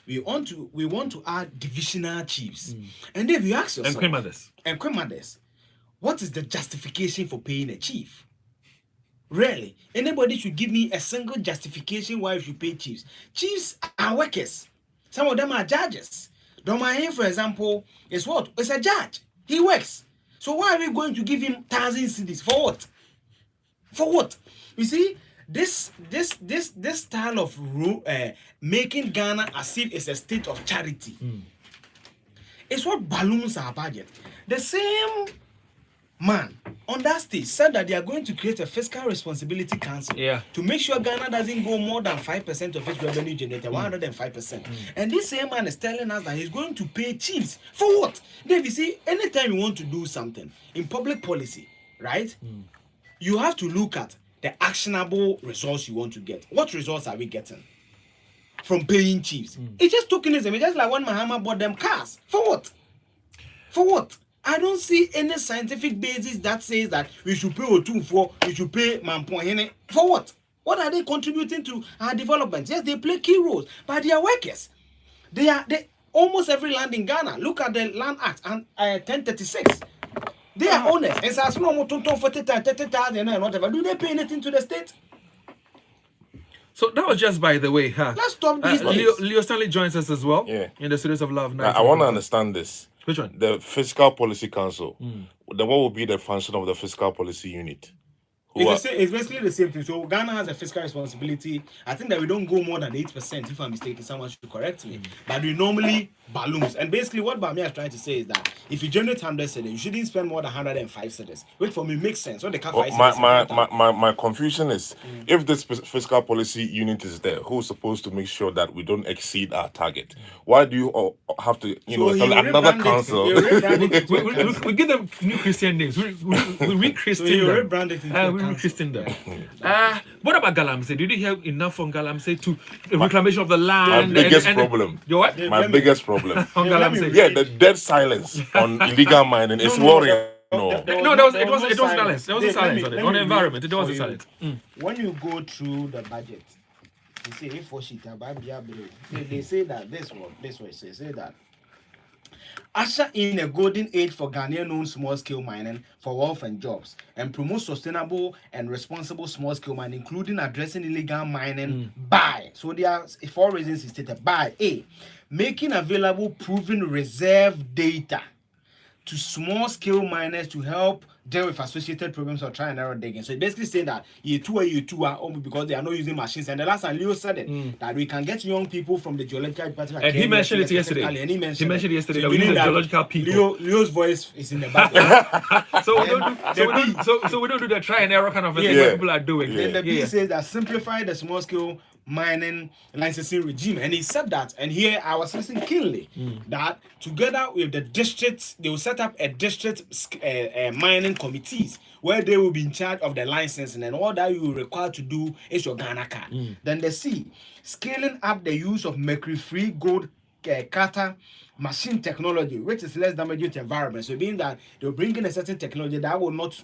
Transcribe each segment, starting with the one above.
We want to add divisional chiefs. And if you ask yourself, and queen mothers, what is the justification for paying a chief? Really, anybody should give me a single justification why you should pay chiefs. Chiefs are workers. Some of them are judges. Domain, for example, is what? It's a judge. He works. So why are we going to give him 1,000 cedis? For what? For what? You see, this style of making Ghana as if it's a state of charity is what balloons our budget. The same man on that stage said that they are going to create a fiscal responsibility council to make sure Ghana doesn't go more than 5% of its revenue generated, 105%. And this same man is telling us that he's going to pay chiefs for what? Dave, you see, anytime you want to do something in public policy, right? You have to look at the actionable results you want to get. What results are we getting from paying chiefs? It's just tokenism. It's just like when Mahama bought them cars. For what? For what? I don't see any scientific basis that says that we should pay O2 we should pay Mampohene. For what? What are they contributing to our development? Yes, they play key roles, but they are workers. They almost every land in Ghana. Look at the Land Act and 1036. They are owners. And so as long as 30,000 and whatever, do they pay anything to the state? So that was just by the way, huh? Let's stop these Leo Stanley joins us as well. In the Studios of Love. I want to understand this. Which one? The Fiscal Policy Council. Then what will be the function of the Fiscal Policy Unit? It's basically the same thing. So Ghana has a fiscal responsibility. I think that we don't go more than 8%. If I'm mistaken, someone should correct me. But we normally balloons. And basically what Bamia is trying to say is that if you generate 100 cedis, you shouldn't spend more than 105 cedis. Which for me makes sense. What my confusion is, if this Fiscal Policy Unit is there, who's supposed to make sure that we don't exceed our target? Why do you have to, another council? We give them new Christian names. We re-Christian them. Christian them. What about Galamsey? Did you hear enough from Galamsey to the reclamation of the land? My biggest problem. Your what? My biggest problem. On Galamsey. Yeah, the dead silence on illegal mining is worrying. No, it wasn't silence. There was a silence on it. On the environment, it was a silence. When you go through the budget, you say they say that this way say that usher in a golden age for Ghanaian-owned small-scale mining for wealth and jobs, and promote sustainable and responsible small-scale mining, including addressing illegal mining by. So there are 4 reasons stated. By A, making available proven reserve data to small-scale miners to help deal with associated problems or try and error digging. So it basically saying that you two are only because they are not using machines. And the last time Leo said it, that we can get young people from the geological department. And he mentioned it yesterday. And he mentioned it yesterday so that we need geological people. Leo's voice is in the back. So we don't do the try and error kind of thing that people are doing. Then the B says that simplify the small-scale mining licensing regime, and he said that, and here I was listening keenly that together with the districts, they will set up a district mining committees where they will be in charge of the licensing, and all that you will require to do is your Ghana card. Then the C, scaling up the use of mercury-free gold cutter machine technology, which is less damaging to the environment. So being that they will bring in a certain technology that will not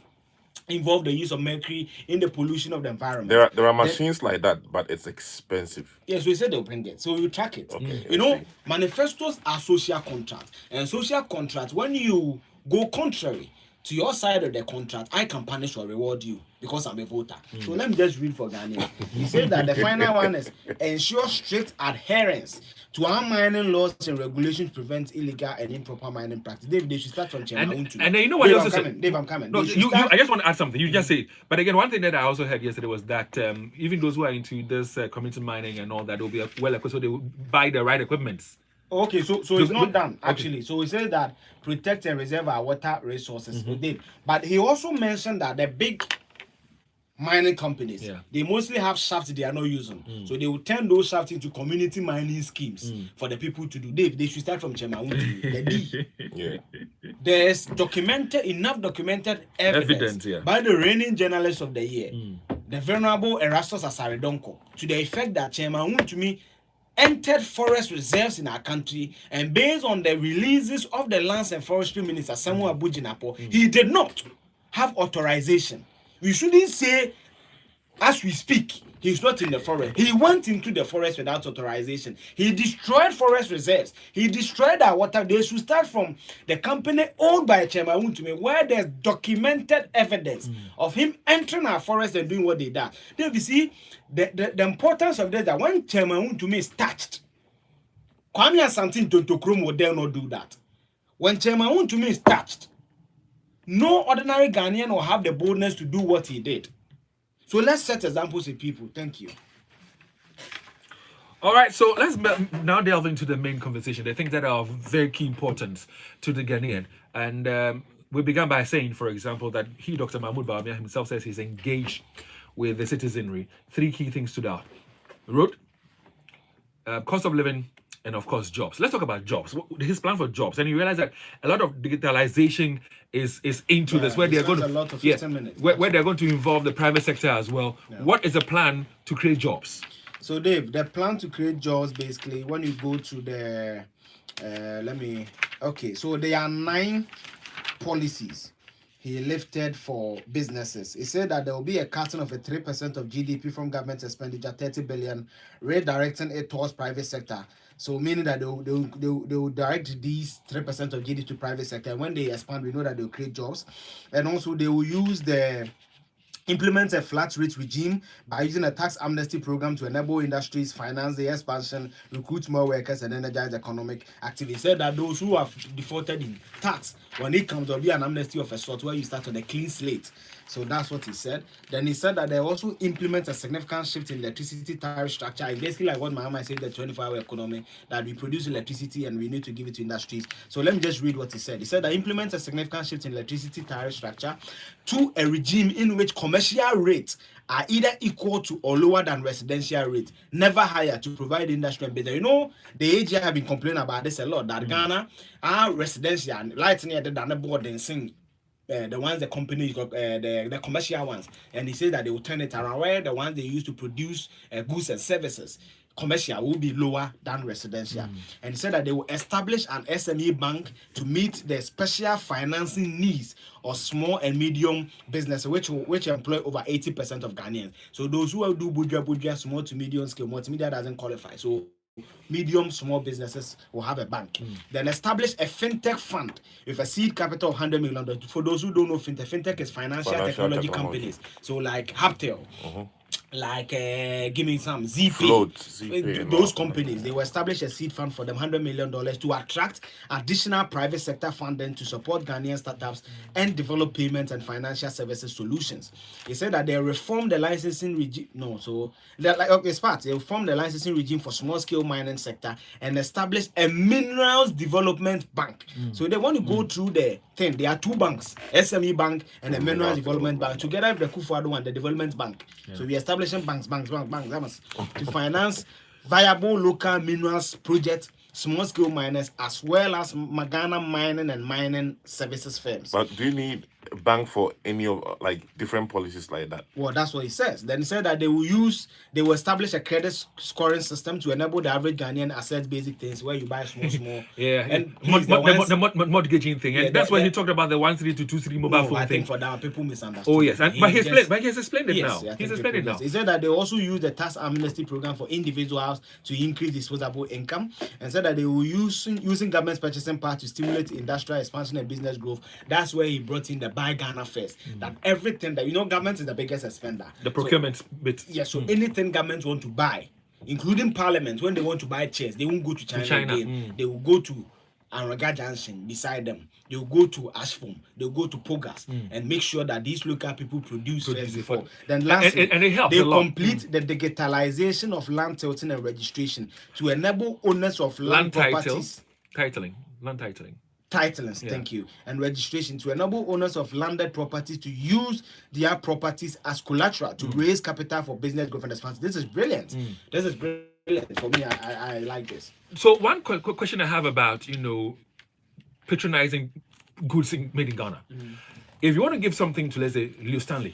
involve the use of mercury in the pollution of the environment. There are machines like that, but it's expensive. Yes, we said they'll bring it, so we track it. Okay, manifestos are social contracts, and social contracts, when you go contrary to your side of the contract, I can punish or reward you because I'm a voter. So let me just read for Ghanaian. He said that the final one is ensure strict adherence to our mining laws and regulations, prevent illegal and improper mining practice. Dave, they should start from Chema. And then you know what else said? Dave, I'm coming. No, I just want to add something. You just say, but again, one thing that I also heard yesterday was that even those who are into this community mining and all that will be well equipped, so they will buy the right equipments. Okay, so it's not done actually. So he says that protect and reserve our water resources. But he also mentioned that the big mining companies, they mostly have shafts they are not using. So they will turn those shafts into community mining schemes for the people to do. They should start from Chemaunti, the D. There's enough documented evidence by the reigning journalist of the year, the Venerable Erastus Asaredonko, to the effect that Chemaunti to me entered forest reserves in our country, and based on the releases of the Lands and Forestry Minister Samuel Abujinapo, he did not have authorization. We shouldn't say As we speak, he's not in the forest. He went into the forest without authorization. He destroyed forest reserves. He destroyed our water. They should start from the company owned by Chairman Wontumi, where there's documented evidence of him entering our forest and doing what they did. Then you see the importance of this, that when Chairman Wontumi is touched, Kwame Asante Ntokrom will dare not do that. When Chairman Wontumi is touched, no ordinary Ghanaian will have the boldness to do what he did. So let's set examples with people. Thank you. All right, so let's now delve into the main conversation, the things that are of very key importance to the Ghanaian. And we began by saying, for example, that he, Dr. Mahmoud Bawumia himself, says he's engaged with the citizenry. 3 key things stood out: road, cost of living, and of course jobs. Let's talk about jobs. His plan for jobs, and you realize that a lot of digitalization is into this, where they're going to where they're going to involve the private sector as well. What is the plan to create jobs? So Dave, the plan to create jobs, basically, when you go to the so there are 9 policies he lifted for businesses. He said that there will be a cutting of 3% of GDP from government expenditure, 30 billion, redirecting it towards private sector. So meaning that they will direct these 3% of GDP to private sector. And when they expand, we know that they will create jobs. And also they will implement a flat rate regime by using a tax amnesty program to enable industries, finance the expansion, recruit more workers, and energize economic activity. He said that those who have defaulted in tax, when it comes, there'll be an amnesty of a sort where you start on a clean slate. So that's what he said. Then he said that they also implement a significant shift in electricity tariff structure. It's basically like what Mahama said, the 24-hour economy, that we produce electricity and we need to give it to industries. So let me just read what he said. He said that implement a significant shift in electricity tariff structure to a regime in which commercial rates are either equal to or lower than residential rates, never higher, to provide industry and business. You know, the AG have been complaining about this a lot, that Ghana are residential and lights near the board and sing. The ones the companies got, the commercial ones, and he said that they will turn it around, where the ones they use to produce goods and services, commercial, will be lower than residential. And he said that they will establish an SME bank to meet the special financing needs of small and medium business, which employ over 80% of Ghanaians. So those who do budget, small to medium scale, multimedia doesn't qualify. So medium, small businesses will have a bank. Then establish a fintech fund with a seed capital of $100 million. For those who don't know, fintech is financial technology companies. So like Haptel, like give me some ZPay, those companies, they will establish a seed fund for them, $100 million, to attract additional private sector funding to support Ghanaian startups and develop payments and financial services solutions. He said that they reform the licensing regime. They reform the licensing regime for small scale mining sector and establish a minerals development bank. So they want to go through the thing. There are 2 banks, SME bank and a minerals development bank, together with the Kufuor and the development bank. So we establishing banks to finance viable local minerals projects, small scale miners, as well as Ghana mining and mining services firms. But do you need a bank for any of different policies like that? Well, that's what he says. Then he said that they will establish a credit scoring system to enable the average Ghanaian access basic things, where you buy small. And the mortgaging thing. And that's when he talked about the 13 to 23 mobile phone thing. I think for that, people misunderstood. Oh yes, but he's explained it now. He's explained it now. He said that they also use the tax amnesty program for individuals to increase disposable income, and said that they will using government's purchasing power to stimulate industrial expansion and business growth. That's where he brought in the Buy Ghana First. That everything that, government is the biggest spender. The procurement bit. Yes, so anything government want to buy, including parliament, when they want to buy chairs, they won't go to China. Again. They will go to Anraga Junction beside them. They will go to Ashform. They will go to Pogas and make sure that these local people produce first before. Then lastly, and it helps they a lot. complete the digitalization of land titling and registration to enable owners of land properties. Land titling. Thank you. And registration to enable owners of landed properties to use their properties as collateral to raise capital for business growth and expansion. This is brilliant. This is brilliant. For me, I like this. So one question I have about, patronizing goods made in Ghana. If you want to give something to, let's say, Leo Stanley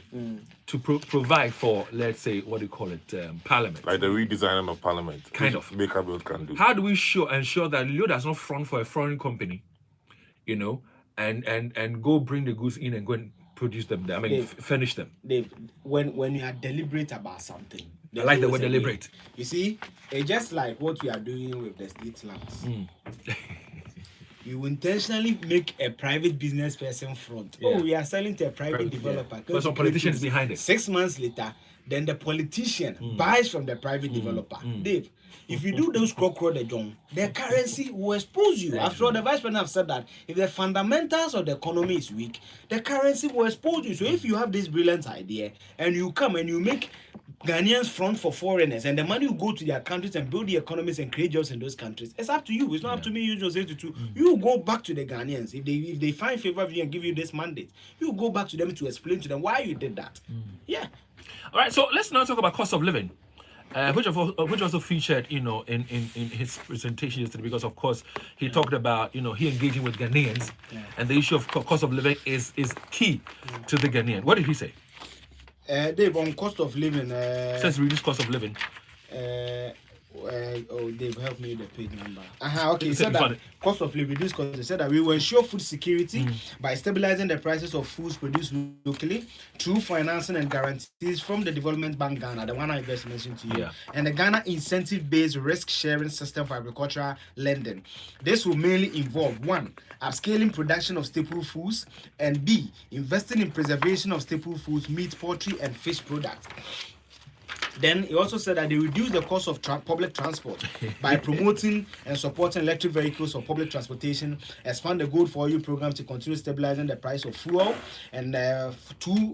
to provide for, let's say, what do you call it, Parliament. Like the redesigning of Parliament. Kind of. Baker Build can do. How do we ensure that Leo does not front for a foreign company, and go bring the goods in and go and produce them. I mean, furnish them. When you are deliberate about something, I like the word always a way. deliberate. You see, it's just like what we are doing with the state lands. You intentionally make a private business person front. Yeah. Oh, we are selling to a private developer. But some politicians behind it. 6 months later, then the politician buys from the private developer. Dave, if you do those the John, the currency will expose you. After all, the vice president have said that if the fundamentals of the economy is weak, the currency will expose you. So if you have this brilliant idea and you come and you make Ghanaians front for foreigners and the money will go to their countries and build the economies and create jobs in those countries, it's up to you. It's not up to me. You just say to you go back to the Ghanaians if they find favor of you and give you this mandate. You go back to them to explain to them why you did that. Yeah. All right, so let's now talk about cost of living, which also featured, in his presentation yesterday, because of course he talked about, he engaging with Ghanaians, and the issue of cost of living is key to the Ghanaian. What did he say? Dave, on cost of living. Says reduce cost of living. Dave, help me with the page number. Okay. He said that cost of living reduce cost. They said that we will ensure food security by stabilizing the prices of foods produced locally through financing and guarantees from the Development Bank Ghana, the one I just mentioned to you, and the Ghana incentive-based risk-sharing system for agricultural lending. This will mainly involve 1. Upscaling production of staple foods, and B. Investing in preservation of staple foods, meat, poultry, and fish products. Then he also said that they reduce the cost of public transport by promoting and supporting electric vehicles for public transportation, expand the Gold for You program to continue stabilizing the price of fuel, and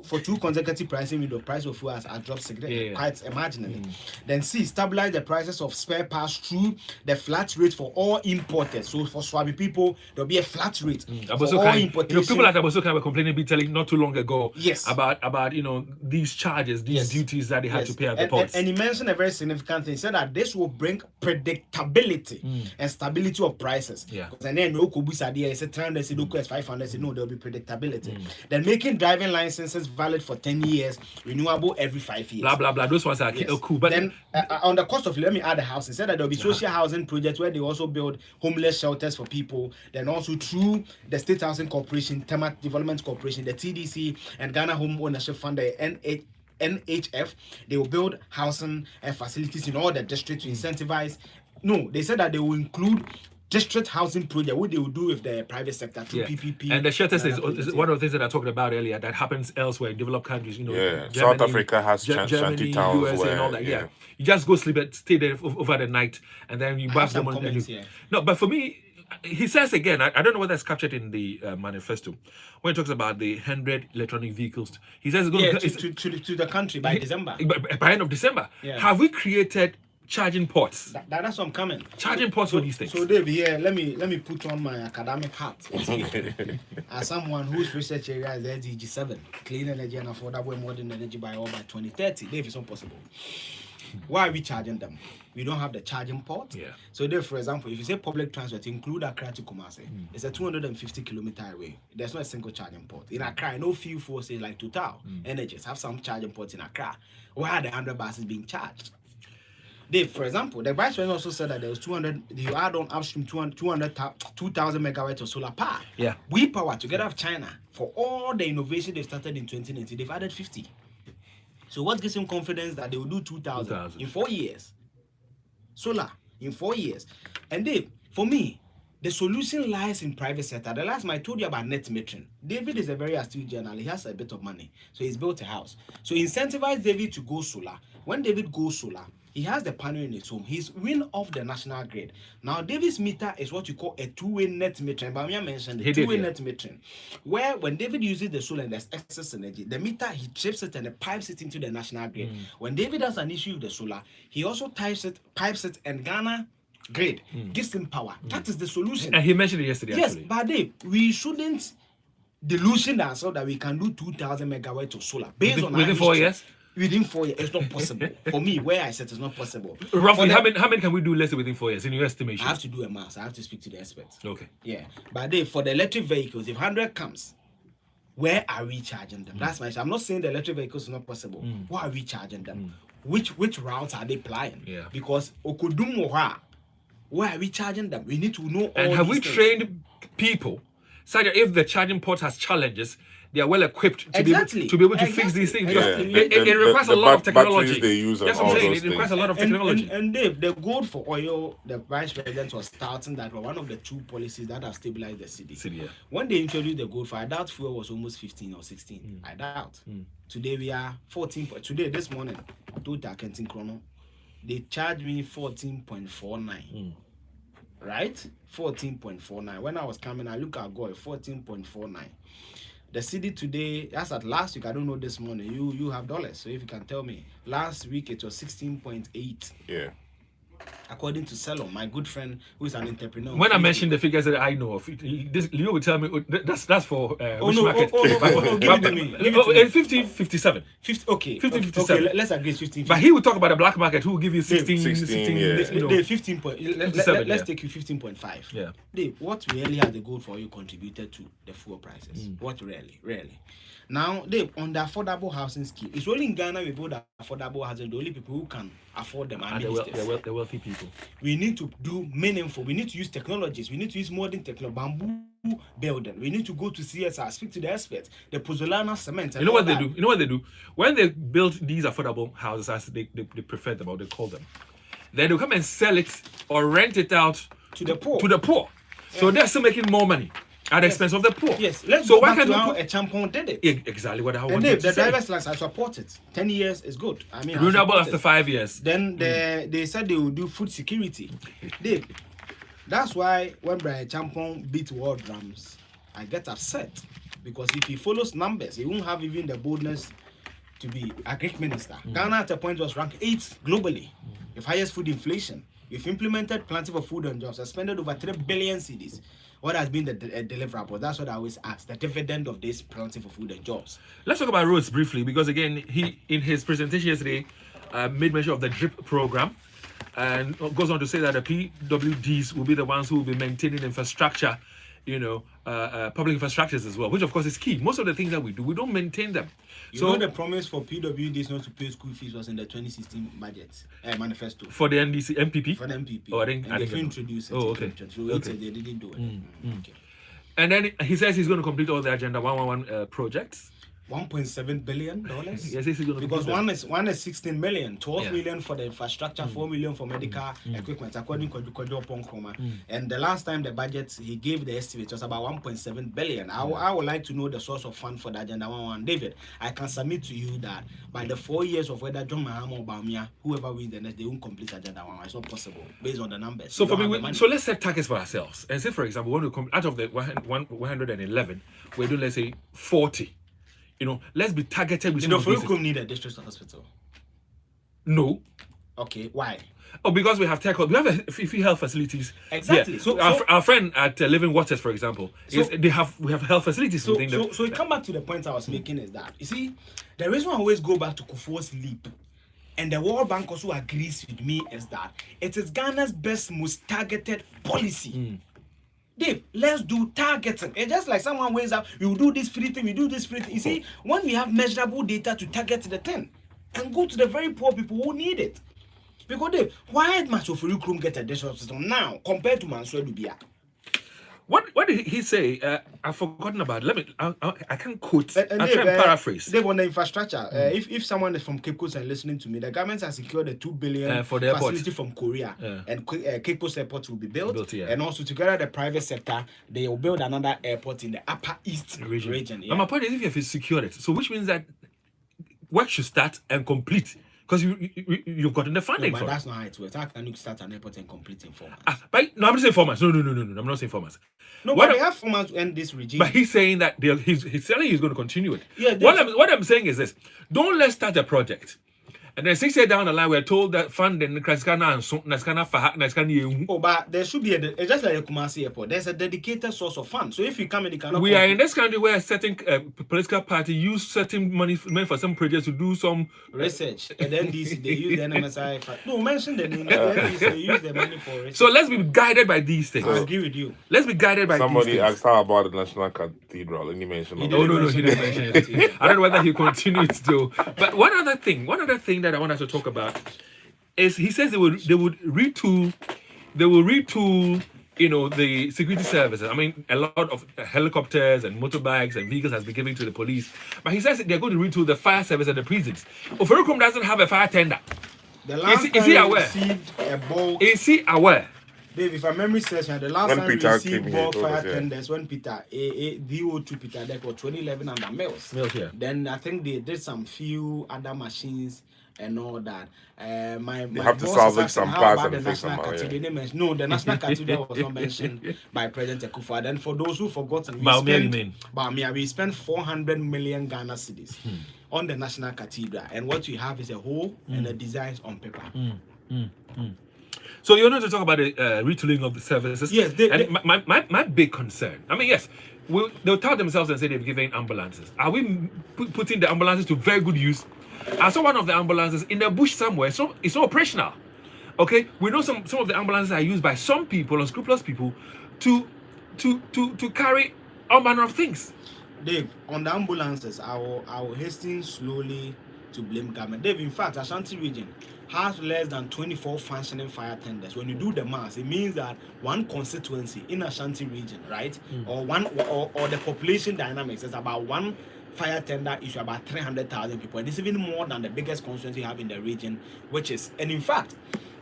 for two consecutive pricing with the price of fuel has dropped significantly, quite marginally. Then C, stabilize the prices of spare parts through the flat rate for all importers. So for Swami people, there'll be a flat rate for all importation. People like Abosoka were complaining, telling not too long ago, yes, about these charges, these duties that they had to pay at the ports. And he mentioned a very significant thing. He said that this will bring predictability and stability of prices. Because and then no Kubusa there, it's 300, it's 500, no, there will be predictability. Then making driving licenses valid for 10 years, renewable every 5 years. Blah blah blah. Those ones are cool. But then on the cost of, let me add the house. He said that there will be social housing projects where they also build homeless shelters for people. Then also through the State Housing Corporation, Tema Development Corporation, the TDC, and Ghana Home Ownership Fund, the NHF, they will build housing and facilities in all the districts to incentivize. No, they said that they will include district housing project, what they will do with the private sector through PPP. And the shelters is one of the things that I talked about earlier that happens elsewhere in developed countries. Germany, South Africa has shanty towns USA and all that. You just go sleep and stay there over the night, and then you bath them on. No, but for me, he says again, I don't know whether it's captured in the manifesto, when he talks about the 100 electronic vehicles. He says it's to the country by December. By end of December. Have we created charging ports? That's what I'm coming. Charging ports for these things. So David, let me put on my academic hat. As someone whose research area is SDG 7, clean energy and affordable modern energy by 2030. Dave, it's not possible. Why are we charging them? We don't have the charging port. So there, for example, if you say public transport, include Accra to Kumasi, it's a 250 kilometer away. There's not a single charging port. In Accra, no few forces like Total Energies have some charging ports in Accra. Why are the 100 buses being charged? Dave, for example, the vice president also said that there was 200, you add on upstream 2,000 megawatts of solar power. We Power, together with China, for all the innovation they started in 2019, they've added 50. So what gives him confidence that they will do 2,000 in 4 years? Solar in 4 years. And Dave, for me, the solution lies in private sector. The last time I told you about net metering. David is a very astute journalist. He has a bit of money. So he's built a house. So incentivize David to go solar. When David goes solar, he has the panel in his home. He's win off the national grid. Now, David's meter is what you call a two-way net metering. Bamia mentioned the two-way net metering, where when David uses the solar and there's excess energy, the meter, he trips it and it pipes it into the national grid. When David has an issue with the solar, he also pipes it, and Ghana grid gives him power. That is the solution. And he mentioned it yesterday. Yes, but Dave, we shouldn't delusion ourselves that we can do 2,000 megawatts of solar based on within 4 years. Within 4 years, it's not possible. For me, where I said it's not possible. Roughly, how many can we do less within 4 years in your estimation? I have to do a math. I have to speak to the experts. Okay. Yeah. But Dave, for the electric vehicles, if 100 comes, where are we charging them? That's my issue. I'm not saying the electric vehicles is not possible. Why are we charging them? Which routes are they plying? Because Okudum, where are we charging them? We need to know all. And have we things. trained people such that if the charging port has challenges, they are well equipped to Exactly. be able to fix these things. Because Exactly. it requires a lot of batteries technology. they use and That's what all I'm saying. those It requires a things. lot of technology. And Dave, the gold for oil, the vice president was starting that were one of the two policies that have stabilized the city. Yeah. When they introduced the gold for, I doubt fuel was almost 15 or 16. I doubt. Today we are 14. Today, this morning, Total Kenton Chrono, they charged me 14.49. Right? 14.49. When I was coming, I look at Goy, 14.49. The city today, that's at last week. I don't know this morning. You have dollars, so if you can tell me. Last week it was 16.8. Yeah. According to Selon, my good friend who is an entrepreneur. When I mentioned the figures that I know of, this Leo will tell me that's for which market? Give it to me. Give it to me. 1557. 50, okay. 1557. Okay, let's agree 15. But he will talk about the black market who will give you 16, 16, yeah. you know. Dave, 15 point. Let's take you 15.5. Yeah. Dave, what really has the gold for you contributed to the fuel prices? What really? Now, Dave, on the affordable housing scheme, it's only in Ghana we build affordable housing. The only people who can afford them are ministers. The wealthy people. We need to do meaningful. We need to use technologies. We need to use modern technology. Bamboo building. We need to go to CSR, speak to the experts. The Pozzolana cement. You know what they do? You know what they do? When they build these affordable houses, as they prefer them or they call them, then they'll come and sell it or rent it out to the poor. Yeah. So they're still making more money at the expense of the poor. Yes, let's so go why back can't to how we a champion did it. Exactly what I and wanted Dave, to the say. driver's license, I support it. 10 years is good. I mean, renewable after 5 years. Then they said they will do food security. Dave, that's why when Brian Champon beat world drums, I get upset. Because if he follows numbers, he won't have even the boldness to be a Greek minister. Ghana at a point was ranked 8th globally, with highest food inflation. We've implemented plenty of food and jobs, suspended over 3 billion cedis. What has been the deliverable? That's what I always ask. The dividend of this plenty for food and jobs. Let's talk about roads briefly, because again, he in his presentation yesterday made mention of the DRIP program, and goes on to say that the PWDs will be the ones who will be maintaining infrastructure, public infrastructures as well, which of course is key. Most of the things that we do, we don't maintain them. You know the promise for PWDs not to pay school fees was in the 2016 budget manifesto. For the MPP? For the MPP. Oh, I didn't introduce it. Oh, okay. So they didn't do it. Okay. And then he says he's going to complete all the Agenda 111 projects. $1.7 billion. Yes, he's going to because one is 16 million, 12 million for the infrastructure, 4 million for medical equipment, according to Kojo Ponkroma. And the last time the budget he gave the estimate was about 1.7 billion. I would like to know the source of fund for the Agenda 111. David, I can submit to you that by the 4 years of whether John Mahama or Bamia, whoever wins the next, they won't complete Agenda 111. It's not possible based on the numbers. So for me, so let's set targets for ourselves and say, for example, when we come out of the 111, we're doing, let's say, 40. Let's be targeted with. Furukum need a district hospital. No. Okay, why? Oh, because we have we have a few health facilities. Exactly. Yeah. So our friend at Living Waters, for example, we have health facilities within them. So it come back to the point I was making is that, you see, the reason I always go back to Kufuor's leap, and the World Bank also agrees with me, is that it is Ghana's best, most targeted policy. Dave, let's do targeting. It's just like someone weighs up, we will do this free thing, we do this free thing. You see, when we have measurable data to target the thing and go to the very poor people who need it. Because Dave, why much of Furukum get a district hospital now compared to Mansour Dubia? What did he say? I've forgotten about it. I can't quote. I'll try and paraphrase. They want the infrastructure. If someone is from Cape Coast and listening to me, the government has secured a 2 billion for the facility from Korea. And Cape Coast Airport will be built. And also together the private sector, they will build another airport in the Upper East region. And my point is, if you have secured it, so which means that work should start and complete. Because you've gotten the funding for it. But that's not how it works. How can you start an airport and complete in 4 months? No, I'm not saying 4 months. No. I'm not saying 4 months. No, but they have 4 months to end this regime. But he's saying that he's telling he's going to continue it. Yeah, what I'm saying is this. Don't let's start a project. And then 6 years down the line, we're told that funding but there should be it's just like a Kumasi airport. There's a dedicated source of funds. So if you come in, you cannot. We are in this country where a certain political party use certain money for some projects to do some research, and then they use the NMSI. No, mention the name. They use the money for research. So let's be guided by these things. I agree with you. Let's be guided by somebody these things. asked how about the National Cathedral, and he mentioned. No, he didn't mention it. I don't know whether he continued to. But one other thing that I want us to talk about is he says they would retool the security services. I mean, a lot of helicopters and motorbikes and vehicles has been given to the police. But he says they're going to retool the fire service and the prisons. Oferukum doesn't have a fire tender. The last Is he time we aware? received a bulk, Is he aware? Dave, if I memory serves, the last When time Peter we received came here, bulk he told fire us, yeah. tenders, when Peter, VO2 Peter Deck was 2011 under Mills. Mills, yeah. Then I think they did some few other machines and all that. My have to boss salvage is some asking, parts how about and the fix them national out, cathedral? yeah. They mentioned, no, the national cathedral was not mentioned by President Akufo. Then for those who forgotten, we spent 400 million Ghana cedis on the national cathedral, and what we have is a hole and the designs on paper. So you're not to talk about the retooling of the services. Yes, my big concern. I mean, yes, they'll tell themselves and say they've given ambulances. Are we putting the ambulances to very good use? I saw one of the ambulances in the bush somewhere, so it's not operational. Okay, we know some of the ambulances are used by some people, unscrupulous people, to carry all manner of things. Dave, on the ambulances, I will hasten slowly to blame government. Dave, in fact, Ashanti region has less than 24 functioning fire tenders. When you do the math, it means that one constituency in Ashanti region, right, or the population dynamics is about one fire tender is about 300,000 people. And it's even more than the biggest constituency you have in the region, which is, and in fact,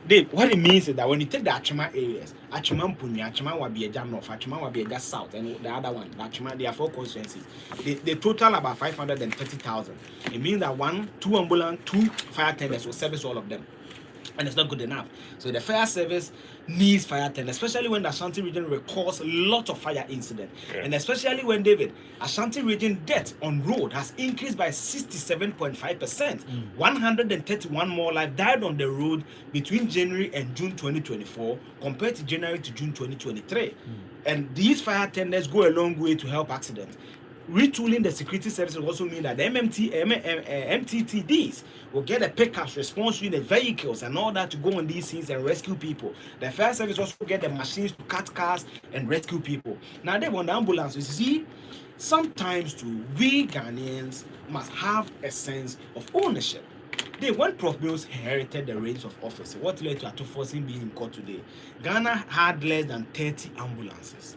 Dave, what it means is that when you take the Achima areas, Achima Mpuni, Achima Wabieja North, Achima Wabieja South, and the other one, Achima, there are 4 constituencies. They total about 530,000. It means that two fire tenders will service all of them. And it's not good enough. So the fire service needs fire tenders, especially when the Ashanti region records a lot of fire incidents. Yeah. And especially when, David, Ashanti region death on road has increased by 67.5%. 131 more lives died on the road between January and June 2024 compared to January to June 2023. And these fire tenders go a long way to help accidents. Retooling the security services will also mean that the MTTDs will get a pickup response unit, vehicles, and all that to go on these scenes and rescue people. The fire service also get the machines to cut cars and rescue people. Now, they want the ambulances. See, sometimes we Ghanaians must have a sense of ownership. When Prof. Mills inherited the reins of office, what led to Atufosin being in court today? Ghana had less than 30 ambulances.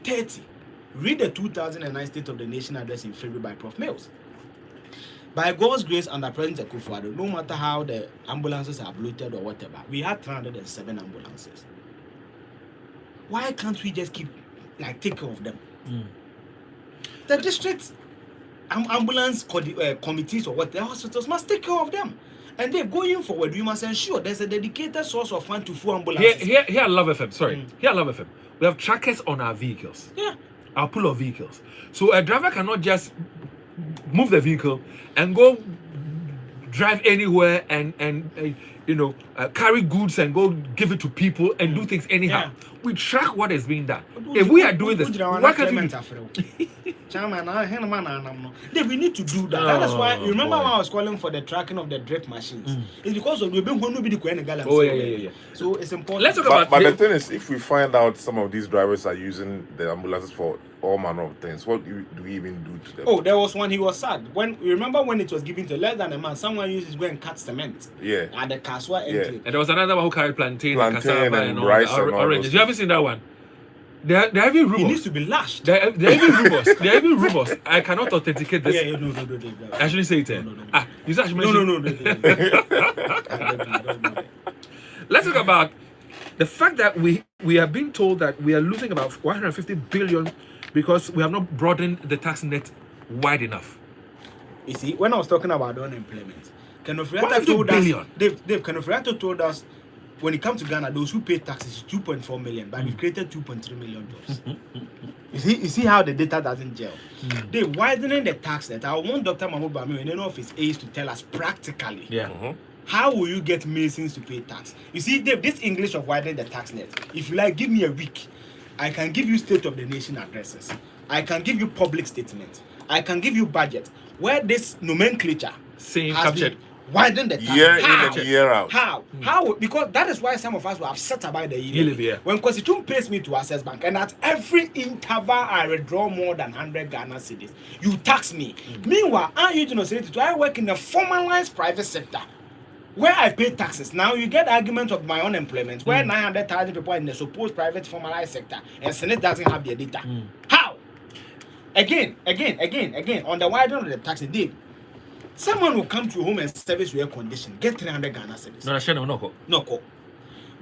30. Read the 2009 State of the Nation address in February by Prof. Mills. By God's grace under President Akufo-Addo, no matter how the ambulances are bloated or whatever, we had 307 ambulances. Why can't we just take care of them? The district ambulance committees or what, the hospitals must take care of them. And they're going forward. We must ensure there's a dedicated source of fund to full ambulances. Here at Love FM, here at Love FM, we have trackers on our vehicles. Yeah. Our pool of vehicles. So a driver cannot just move the vehicle and go drive anywhere and carry goods and go give it to people and do things anyhow. Yeah. We track what is being done. If we are doing this, why can't we we need to do that. That is why you remember when I was calling for the tracking of the drip machines. It's because of yeah. So it's important. Let's talk about but the thing is, if we find out some of these drivers are using the ambulances for all manner of things, what do we even do to them? Oh, there was one, he was sad. You remember when it was given to less than a month, someone used his way and cut cement. Yeah. At the Kaswa entry. And there was another one who carried plantain cassava and all rice and oranges. You haven't seen that one? They're even rumors. He needs to be lashed. They're even rumors. They're even rumors. I cannot authenticate this. Yeah, no. I shouldn't say it. No. You actually No. Let's talk about the fact that we are being told that we are losing about 150 billion because we have not broadened the tax net wide enough. You see, when I was talking about unemployment, Kenneth Friata told us, Dave Kenneth Friata told us, when it comes to Ghana, those who pay taxes is 2.4 million, but we've created 2.3 million jobs. You see how the data doesn't gel. They widening the tax net. I want Dr. Mahmoud Bami in any of his aides to tell us practically. Yeah. How will you get Masons to pay tax? You see, Dave, this English of widening the tax net, if you like, give me a week. I can give you State of the Nation addresses. I can give you public statements. I can give you budget. Where this nomenclature has captured. Widen the tax. Year in and year out. How? Because that is why some of us were upset about the year. When Constitution pays me to Access Bank, and at every interval I withdraw more than 100 Ghana cedis, you tax me. Meanwhile, I work in the formalized private sector. where I pay taxes. Now you get the argument of my unemployment, where 900,000 people are in the supposed private formalized sector, and Senate doesn't have their data. How? Again, on the widening of the tax deal, someone will come to your home and service your air condition, get 300 Ghana cedis. No call.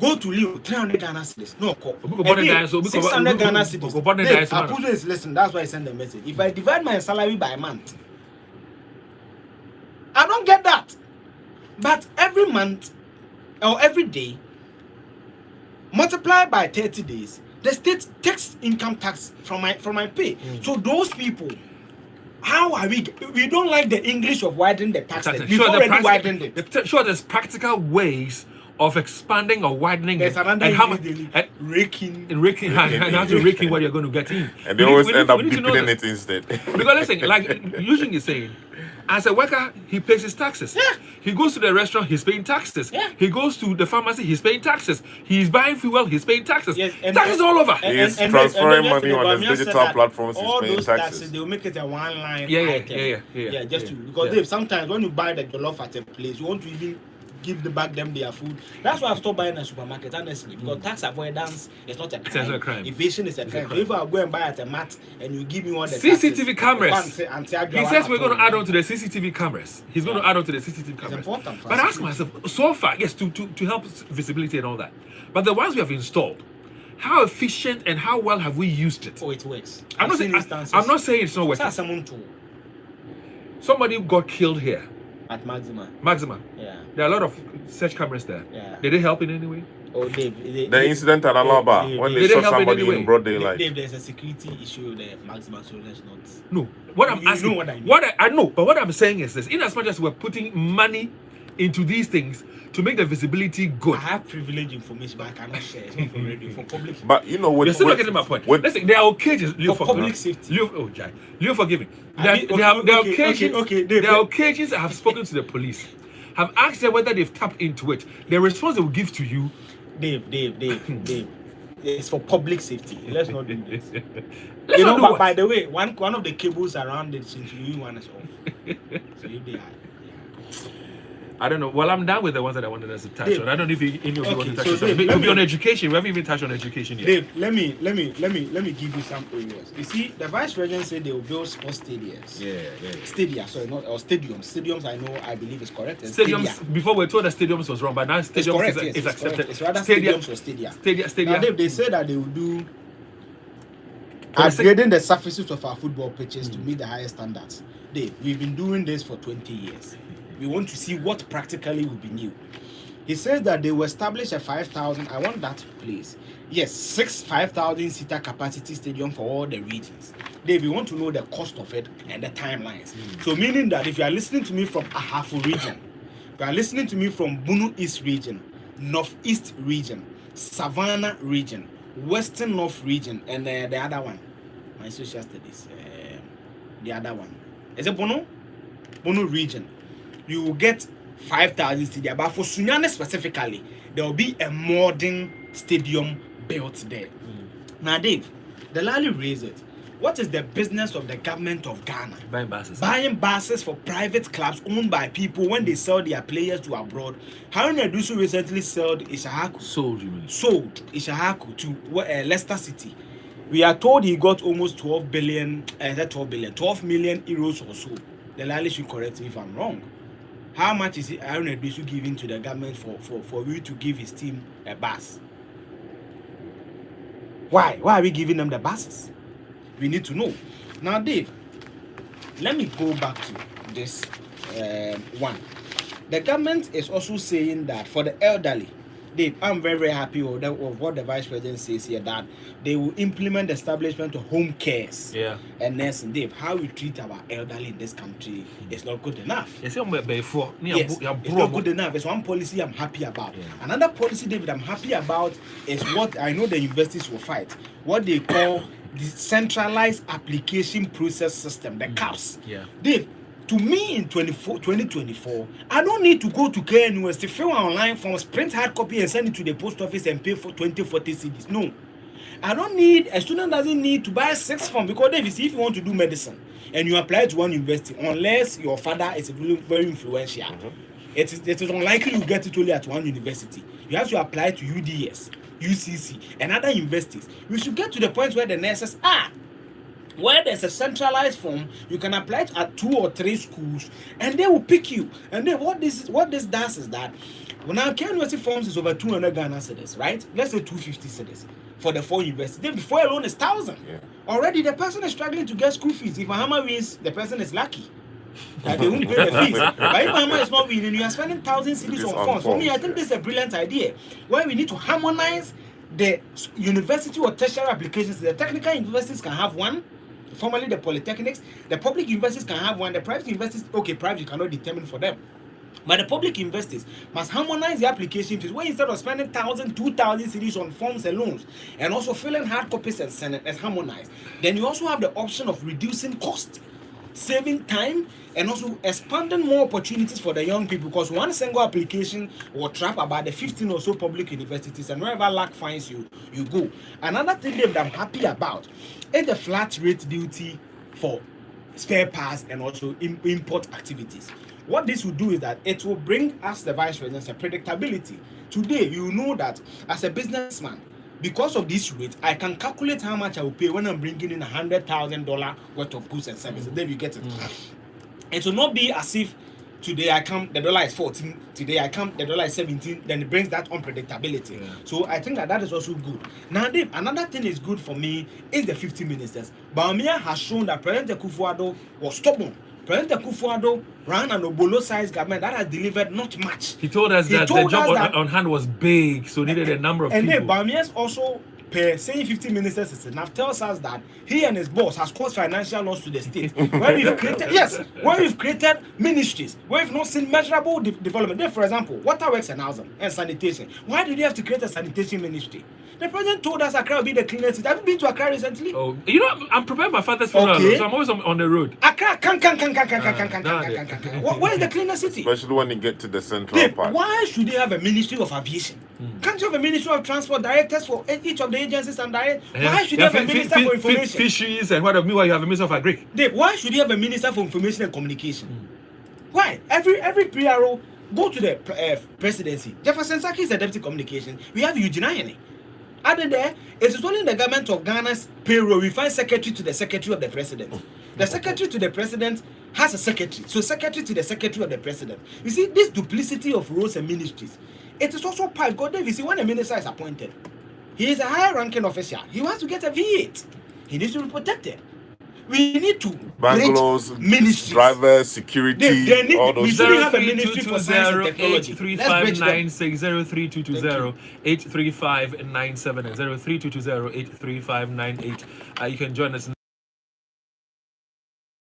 Go to Leo, 300 Ghana cedis. No call. 600 Ghana cedis. Apuzo is listening. That's why I send the message. If I divide my salary by month, I don't get that. But every month or every day, multiplied by 30 days, the state takes income tax from my pay. So those people, how are we don't like the English of widening the tax. We've already widened it. Sure, there's practical ways of expanding or widening There's it, another and how much raking and how to raking what you're going to get in. And they always end up deepening it instead. Because listen, like Eugene is saying, as a worker, he pays his taxes. Yeah. He goes to the restaurant, he's paying taxes. Yeah. He goes to the pharmacy, he's paying taxes. He's buying fuel, he's paying taxes. Yes, Taxes all over. He's transferring money on his digital platforms, he's all paying those taxes. They will make it a one-line Yeah. Yeah, just to, because Dave, sometimes when you buy the jollof at a place, you want to even give back them their food. That's why I've stopped buying in a supermarket, honestly, because tax avoidance is not a crime. It's a crime. Evasion is a crime. If I go and buy at a mat and you give me all the CCTV cameras. taxes, He says we're going to add on to the CCTV cameras. He's going to add on to the CCTV cameras. important for But I ask security. myself, so far, yes, to help visibility and all that. But the ones we have installed, how efficient and how well have we used it? Oh, it works. I'm not saying it's not working. Someone too Somebody got killed here. at Maxima. Yeah. There are a lot of search cameras there. Yeah. Did it help in any way? Oh, Dave. The incident at Alaba, when Did they it shot help in somebody any way? in broad daylight. Dave, there's a security issue there at Maxima, so let's not. No. What I'm You asking, know what I mean. I know, but what I'm saying is this: in as much as we're putting money into these things to make the visibility I good, have privileged information, but I cannot share. It's not for radio, for public. But you know, you're still not getting my point. Listen, there are occasions. Leo, For public safety. Leo, forgive me. I mean, There are occasions. okay, Dave. There are occasions I have spoken to the police, have asked them whether they've tapped into it. The response they will give to you. Dave. It's for public safety. Let's not do this. Let's not do but what? by the way, one of the cables around it since you one is off. So if they are. I don't know. Well, I'm done with the ones that I wanted us to touch Dave. on. I don't know if any of you want to touch so on. Dave, It let could be me- on education. We haven't even touched on education yet. Dave, let me give you some areas. You see, the vice president said they will build sports stadiums. Yeah. Stadia, sorry, not or stadiums. Stadiums, I believe is correct. And Stadiums. stadia. Before we were told that stadiums was wrong, but now It's stadiums correct, is yes, it's accepted. correct. It's rather Stadia- stadiums or stadia. Stadia. Now, Dave, they say that they will do For the sake- upgrading the surfaces of our football pitches to meet the highest standards. Dave, we've been doing this for 20 years. We want to see what practically will be new. He says that they will establish a 5,000. I want that place. Yes, 5,000 seater capacity stadium for all the regions. Dave, we want to know the cost of it and the timelines. So, meaning that if you are listening to me from Ahafo region, if you are listening to me from Bunu East region, Northeast region, Savannah region, Western North region, and the other one, my social studies, the other one, is it Bunu? Bunu region. You will get 5,000 stadium, but for Sunyane specifically, there will be a modern stadium built there. Now, Dave, the Lally raised it. What is the business of the government of Ghana? Buying buses. Buying buses for private clubs owned by people when they sell their players to abroad. Haruna Adusu recently sold Ishahaku. Sold, you mean? Sold Ishahaku to Leicester City. We are told he got almost 12 million euros or so. The Lally should correct me if I'm wrong. How much is Haruna Adusu giving to the government for you to give his team a bus? Why? Why are we giving them the buses? We need to know. Now, Dave, let me go back to this one. The government is also saying that for the elderly, Dave, I'm very, very happy with what the vice president says here, that they will implement the establishment of home cares. Yeah. And nursing. Dave, how we treat our elderly in this country is not good enough. Yes, before. Yes, it's not good enough. It's one policy I'm happy about. Yeah. Another policy, David, I'm happy about is what I know the universities will fight. What they call the centralized application process system, the CAPS. Yeah. Dave, to me in 2024, I don't need to go to KN University, fill an online form, print hard copy and send it to the post office and pay for 20-40 cedis. No. I don't need, a student doesn't need to buy 6 forms, because David, if you want to do medicine and you apply to one university, unless your father is very, very influential, it is unlikely you get it only at one university. You have to apply to UDS, UCC, and other universities. We should get to the point where the nurses are. Where there's a centralized form, you can apply it at 2 or 3 schools, and they will pick you. And then what this does is that when our university forms is over 200 Ghana cedis, right? Let's say 250 cedis for the 4 universities. Then before alone is 1,000. Yeah. Already the person is struggling to get school fees. If Mahama wins, the person is lucky. That they won't pay the fees. But if Mahama is not winning, you are spending 1,000 cedis on forms. For me, I think this is a brilliant idea where we need to harmonize the university or tertiary applications. The technical universities can have one. Formerly the polytechnics, the public universities can have one. The private universities, okay, private you cannot determine for them, but the public universities must harmonize the application fees. Where instead of spending 1,000, 2,000 cedis on forms and loans, and also filling hard copies and sending as harmonized, then you also have the option of reducing cost, saving time, and also expanding more opportunities for the young people, because one single application will trap about the 15 or so public universities, and wherever luck finds you, you go. Another thing that I'm happy about is the flat rate duty for spare parts and also import activities. What this will do is that it will bring us, the vice president, a predictability. Today, you know that as a businessman, because of this rate, I can calculate how much I will pay when I'm bringing in $100,000 worth of goods and services. Then you get it. It will not be as if today I come, the dollar is 14, today I come, the dollar is 17, then it brings that unpredictability. Yeah. So I think that is also good. Now, Dave, another thing is good for me is the 50 ministers. Bawumia has shown that President Akufo-Addo was stubborn. President Akufo-Addo ran an Obolo-sized government that has delivered not much. He told us that the job on hand was big, so needed a number of people. And then Bawumia's also saying 50 ministers is enough tells us that he and his boss has caused financial loss to the state. Where we've created ministries, where we've not seen measurable development. There, for example, waterworks and housing and sanitation. Why did you have to create a sanitation ministry? The president told us Accra will be the cleanest city. Have you been to Accra recently? Oh, you know, I'm preparing my father's funeral, so I'm always on the road. Accra, where is the cleanest city? Especially when you get to the central part. Why should they have a ministry of aviation? Can't you have a ministry of transport, directors for each of the agencies and directors? Why should you have a minister for information? Fisheries and what? Meanwhile, you have a minister of agri. Dave, why should you have a minister for information and communication? Why? Every PRO go to the presidency. Jefferson Saki is the deputy communication. We have Eugene Ayene. Other there, it is only in the government of Ghana's payroll we find secretary to the secretary of the president. The secretary to the president has a secretary, so secretary to the secretary of the president. You see, this duplicity of roles and ministries, it is also part. God, you see, when a minister is appointed, he is a higher-ranking official. He wants to get a V8. He needs to be protected. We need to bungalows, ministries, drivers, security, all those. We shouldn't have a ministry for science and technology. 0322 83597 and 0322 83598. You can join us.